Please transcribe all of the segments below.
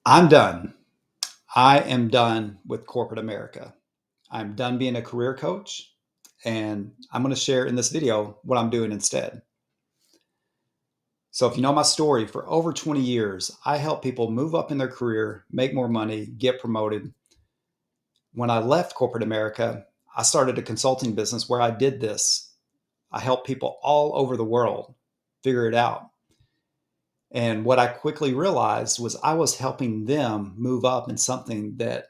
I'm done. I am done with corporate America. I'm done being a career coach, and I'm going to share in this video what I'm doing instead. So, if you know my story, for over 20 years, I help people move up in their career, make more money, get promoted. When I left corporate America, I started a consulting business where I did this. I help people all over the world figure it out. And what I quickly realized was I was helping them move up in something that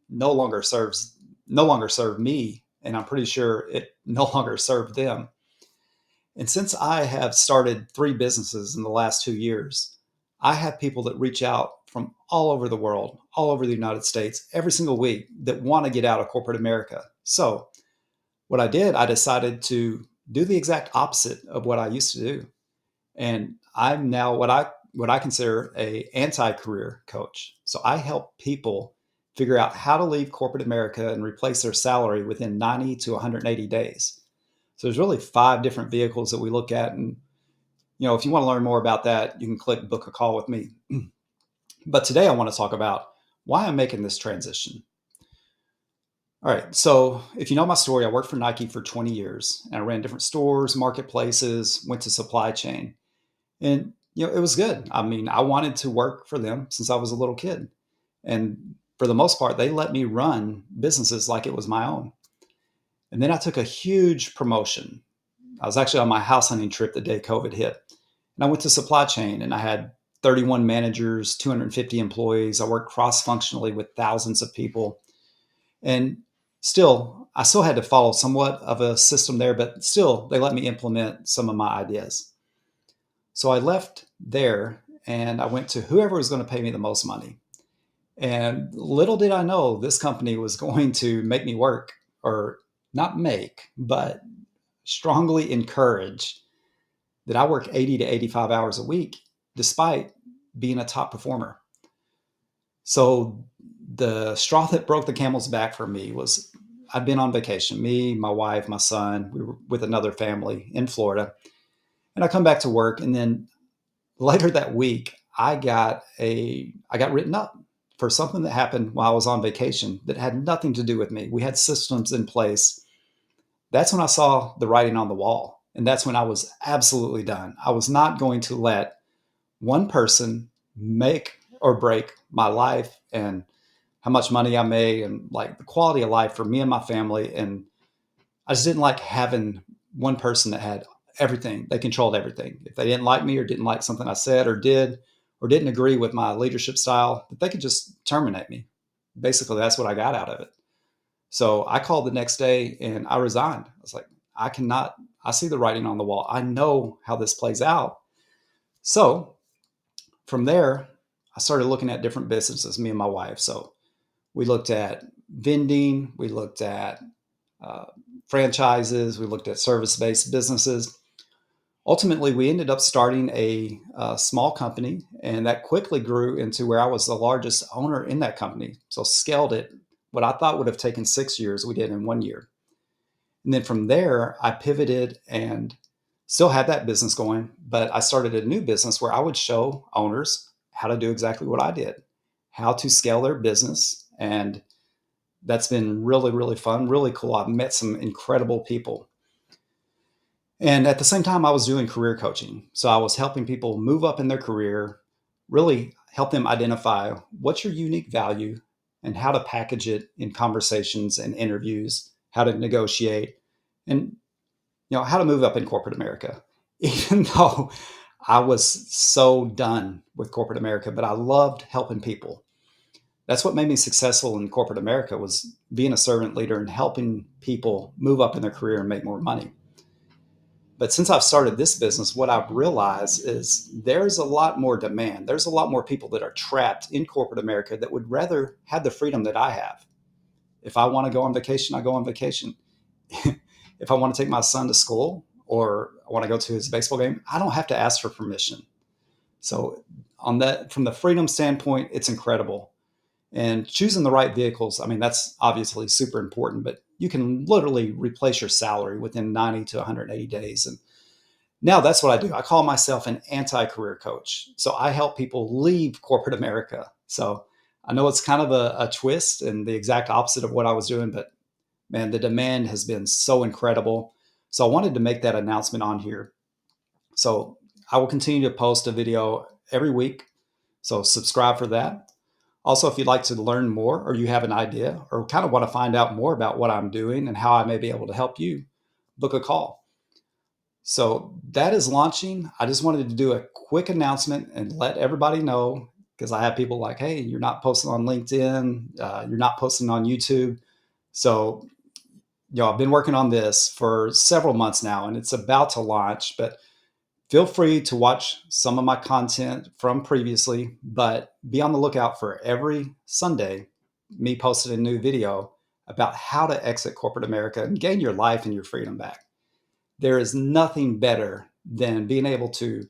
no longer serves no longer served me, and I'm pretty sure it no longer served them. And since I have started 3 businesses in the last 2 years, I have people that reach out from all over the world, all over the United States, every single week that want to get out of corporate America. So what I did, I decided to do the exact opposite of what I used to do. And I'm now what I consider a anti-career coach. So I help people figure out how to leave corporate America and replace their salary within 90 to 180 days. So there's really 5 different vehicles that we look at. And if you want to learn more about that, you can click book a call with me. But today I want to talk about why I'm making this transition. All right. So if you know my story, I worked for Nike for 20 years and I ran different stores, marketplaces, went to supply chain. And it was good. I mean, I wanted to work for them since I was a little kid. And for the most part, they let me run businesses like it was my own. And then I took a huge promotion. I was actually on my house hunting trip the day COVID hit. And I went to supply chain and I had 31 managers, 250 employees. I worked cross functionally with thousands of people. And I still had to follow somewhat of a system there, but still, they let me implement some of my ideas. So I left there and I went to whoever was going to pay me the most money. And little did I know this company was going to make me work, or not make, but strongly encourage that I work 80 to 85 hours a week, despite being a top performer. So the straw that broke the camel's back for me was I'd been on vacation, me, my wife, my son, we were with another family in Florida. And I come back to work, and then later that week, I got written up for something that happened while I was on vacation that had nothing to do with me. We had systems in place. That's when I saw the writing on the wall. And that's when I was absolutely done. I was not going to let one person make or break my life and how much money I made and like the quality of life for me and my family. And I just didn't like having one person that had everything. They controlled everything. If they didn't like me or didn't like something I said or did, or didn't agree with my leadership style, that they could just terminate me. Basically, that's what I got out of it. So I called the next day and I resigned. I was like, I see the writing on the wall. I know how this plays out. So from there, I started looking at different businesses, me and my wife. So we looked at vending, we looked at uh, franchises, we looked at service based businesses. Ultimately, we ended up starting a small company, and that quickly grew into where I was the largest owner in that company. So, scaled it. What I thought would have taken 6 years, we did in 1 year. And then from there, I pivoted and still had that business going, but I started a new business where I would show owners how to do exactly what I did, how to scale their business. And that's been really, really fun, really cool. I've met some incredible people. And at the same time, I was doing career coaching. So I was helping people move up in their career, really help them identify what's your unique value and how to package it in conversations and interviews, how to negotiate, and how to move up in corporate America. Even though I was so done with corporate America, but I loved helping people. That's what made me successful in corporate America, was being a servant leader and helping people move up in their career and make more money. But since I've started this business, what I've realized is there's a lot more demand. There's a lot more people that are trapped in corporate America that would rather have the freedom that I have. If I want to go on vacation, I go on vacation. If I want to take my son to school or I want to go to his baseball game, I don't have to ask for permission. So on that, from the freedom standpoint, it's incredible. And choosing the right vehicles, I mean, that's obviously super important, but you can literally replace your salary within 90 to 180 days. And now that's what I do. I call myself an anti-career coach. So I help people leave corporate America. So I know it's kind of a twist and the exact opposite of what I was doing, but man, the demand has been so incredible. So I wanted to make that announcement on here. So I will continue to post a video every week. So subscribe for that. Also, if you'd like to learn more or you have an idea or kind of want to find out more about what I'm doing and how I may be able to help you, book a call. So that is launching. I just wanted to do a quick announcement and let everybody know because I have people like, hey, you're not posting on LinkedIn, you're not posting on YouTube. So, I've been working on this for several months now and it's about to launch, but feel free to watch some of my content from previously, but be on the lookout for every Sunday, me posting a new video about how to exit corporate America and gain your life and your freedom back. There is nothing better than being able to,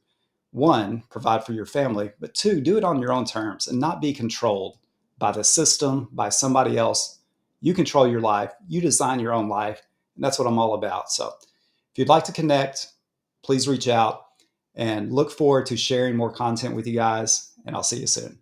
one, provide for your family, but two, do it on your own terms and not be controlled by the system, by somebody else. You control your life, you design your own life, and that's what I'm all about. So if you'd like to connect, please reach out and look forward to sharing more content with you guys, and I'll see you soon.